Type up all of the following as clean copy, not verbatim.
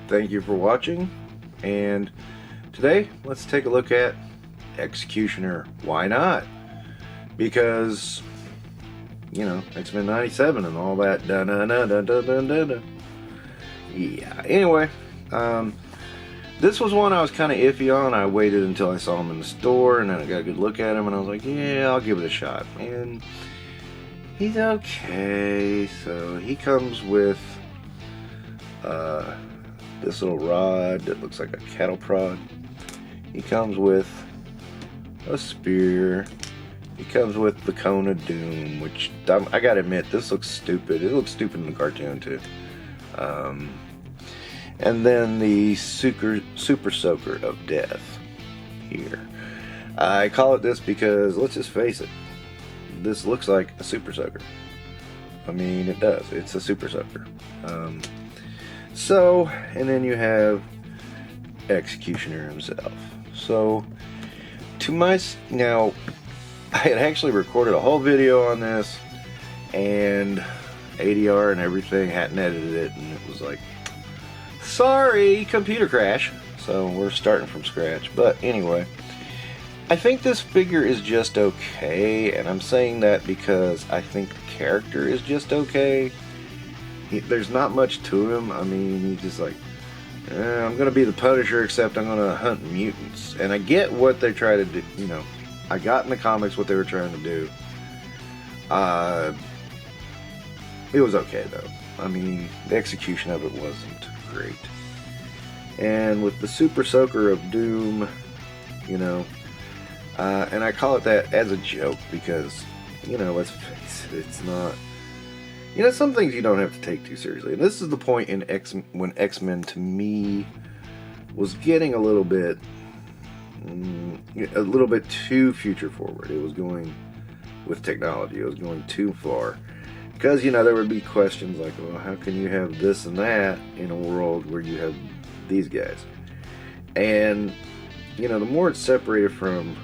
Thank you for watching, and today let's take a look at X-Cutioner. Why not? Because, you know, X-Men 97 and all that. Yeah, anyway, this was one I was kind of iffy on. I waited until I saw him in the store, and then I got a good look at him, and I was like, yeah, I'll give it a shot. And he's okay. So he comes with this little rod that looks like a cattle prod. He comes with a spear. He comes with the Cone of Doom, which I gotta admit, this looks stupid. It looks stupid in the cartoon too. And then the Super Soaker of Death here. I call it this because, let's just face it, this looks like a Super Soaker. I mean, it does. It's a Super Soaker. So, and then you have X-Cutioner himself. So, now, I had actually recorded a whole video on this, and ADR and everything, hadn't edited it, and it was like, sorry, computer crash. So we're starting from scratch. But anyway, I think this figure is just okay, and I'm saying that because I think the character is just okay. There's not much to him. I mean, he's just like, I'm gonna be the Punisher, except I'm gonna hunt mutants. And I get what they try to do. You know, I got in the comics what they were trying to do. It was okay though. I mean, the execution of it wasn't great. And with the Super Soaker of Doom, you know, and I call it that as a joke because, you know, let's face it, it's not, you know, some things you don't have to take too seriously. And this is the point in when X-Men, to me, was getting a little bit too future forward. It was going, with technology, it was going too far. Because, you know, there would be questions like, well, how can you have this and that in a world where you have these guys? And, you know, the more it's separated from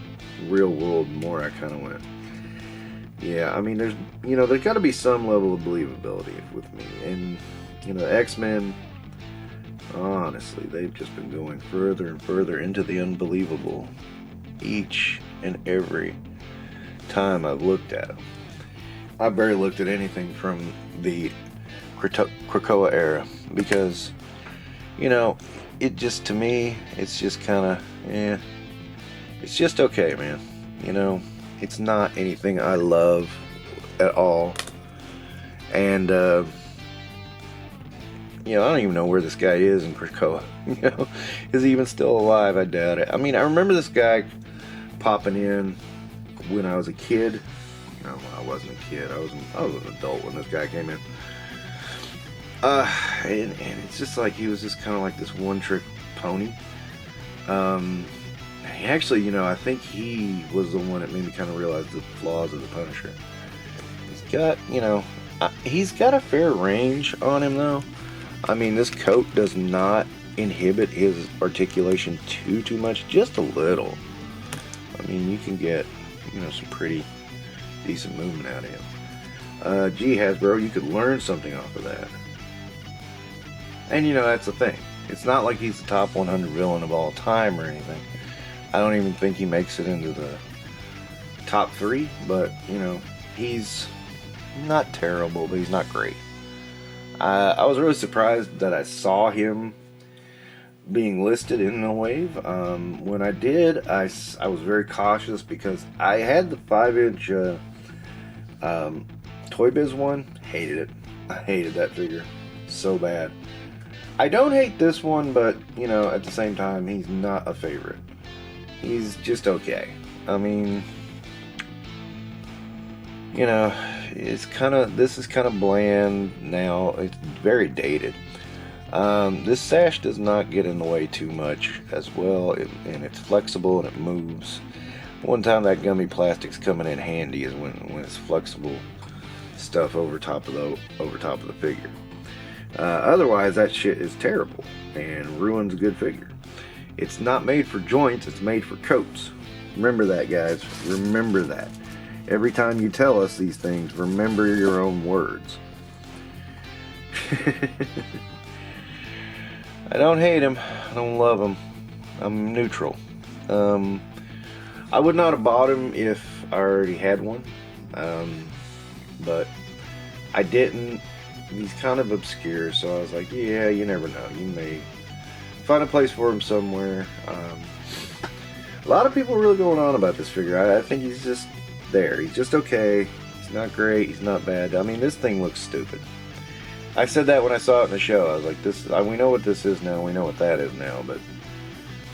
real world, the more I kind of went, yeah, I mean, there's got to be some level of believability with me. And, you know, X-Men, honestly, they've just been going further and further into the unbelievable each and every time I've looked at them. I barely looked at anything from the Krakoa era because, you know, it just, to me, it's just kind of, it's just okay, man. You know, it's not anything I love at all. And, you know, I don't even know where this guy is in Krakoa. You know, is he even still alive? I doubt it. I mean, I remember this guy popping in when I was a kid. No, I wasn't a kid. I was an adult when this guy came in. And it's just like he was just kind of like this one-trick pony. He actually, you know, I think he was the one that made me kind of realize the flaws of the Punisher. He's got, you know, he's got a fair range on him though. I mean, this coat does not inhibit his articulation too much, just a little. I mean, you can get, you know, some pretty decent movement out of him. Gee, Hasbro, you could learn something off of that. And you know, that's the thing. It's not like he's the top 100 villain of all time or anything. I don't even think he makes it into the top 3, but you know, he's not terrible, but he's not great. I was really surprised that I saw him being listed in the wave. When I did, I was very cautious because I had the 5-inch Toy Biz one. Hated it. I hated that figure so bad. I don't hate this one, but you know, at the same time, he's not a favorite. He's just okay. I mean, you know, this is kind of bland now. It's very dated. This sash does not get in the way too much as well, and it's flexible and it moves. One time that gummy plastic's coming in handy is when it's flexible stuff over top of the figure. Otherwise, that shit is terrible and ruins a good figure. It's not made for joints, it's made for coats. Remember that, guys. Remember that. Every time you tell us these things, remember your own words. I don't hate him. I don't love him. I'm neutral. I would not have bought him if I already had one. But I didn't. He's kind of obscure, so I was like, yeah, you never know. You may find a place for him somewhere. A lot of people are really going on about this figure. I think he's just there. He's just okay. He's not great. He's not bad. I mean, this thing looks stupid. I said that when I saw it in the show. I was like, "This. We know what this is now. We know what that is now." But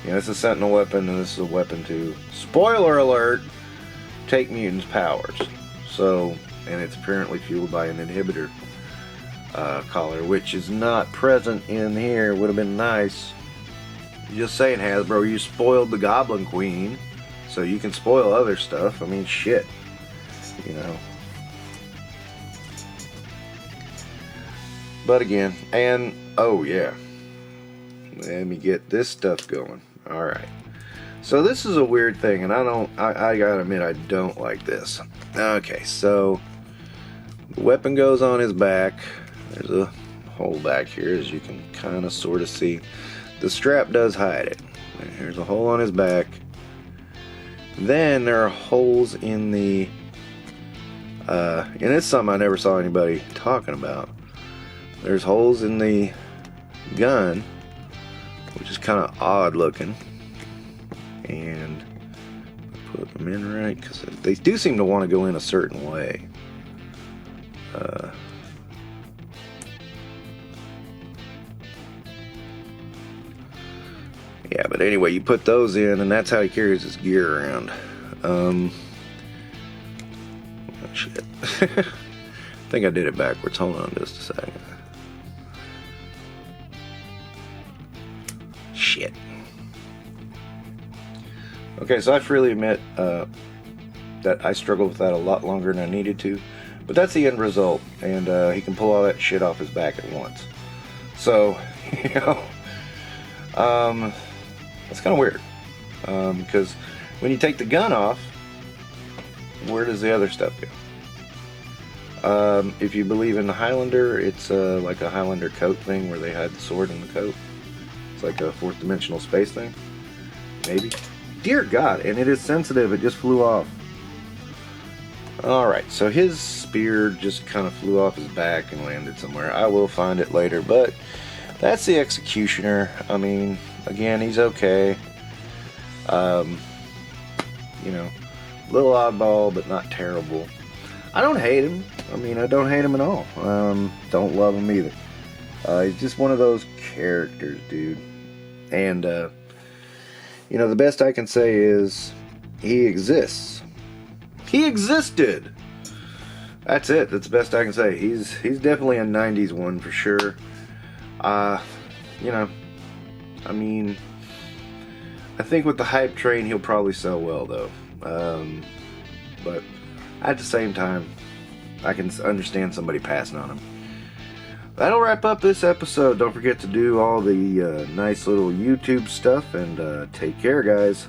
you know, it's a Sentinel weapon, and this is a weapon to, spoiler alert, take mutants' powers. So, and it's apparently fueled by an inhibitor collar, which is not present in here. Would have been nice. Just saying, Hasbro, you spoiled the Goblin Queen, so you can spoil other stuff. I mean, shit. You know. But again, and oh yeah, let me get this stuff going. Alright, so this is a weird thing, and I gotta admit, I don't like this. Okay, so the weapon goes on his back. There's a hole back here, as you can kind of sort of see. The strap does hide it. There's a hole on his back. Then there are holes in the and it's something I never saw anybody talking about. There's holes in the gun, which is kind of odd looking, and put them in right because they do seem to want to go in a certain way. Yeah, but anyway, you put those in, and that's how he carries his gear around. Oh, shit. I think I did it backwards. Hold on just a second. Shit. Okay, so I freely admit that I struggled with that a lot longer than I needed to, but that's the end result, and he can pull all that shit off his back at once. So, you know, that's kind of weird, because when you take the gun off, where does the other stuff go? If you believe in the Highlander, it's like a Highlander coat thing where they hide the sword in the coat. It's like a fourth dimensional space thing. Maybe. Dear God, and it is sensitive. It just flew off. Alright, so his spear just kind of flew off his back and landed somewhere. I will find it later, but that's the X-Cutioner. I mean, again, he's okay. You know, a little oddball, but not terrible. I don't hate him. I mean, I don't hate him at all. Don't love him either. He's just one of those characters, dude. And, you know, the best I can say is he exists. He existed! That's it. That's the best I can say. He's definitely a 90s one for sure. You know, I mean, I think with the hype train, he'll probably sell well, though. But at the same time, I can understand somebody passing on him. That'll wrap up this episode. Don't forget to do all the nice little YouTube stuff, and take care, guys.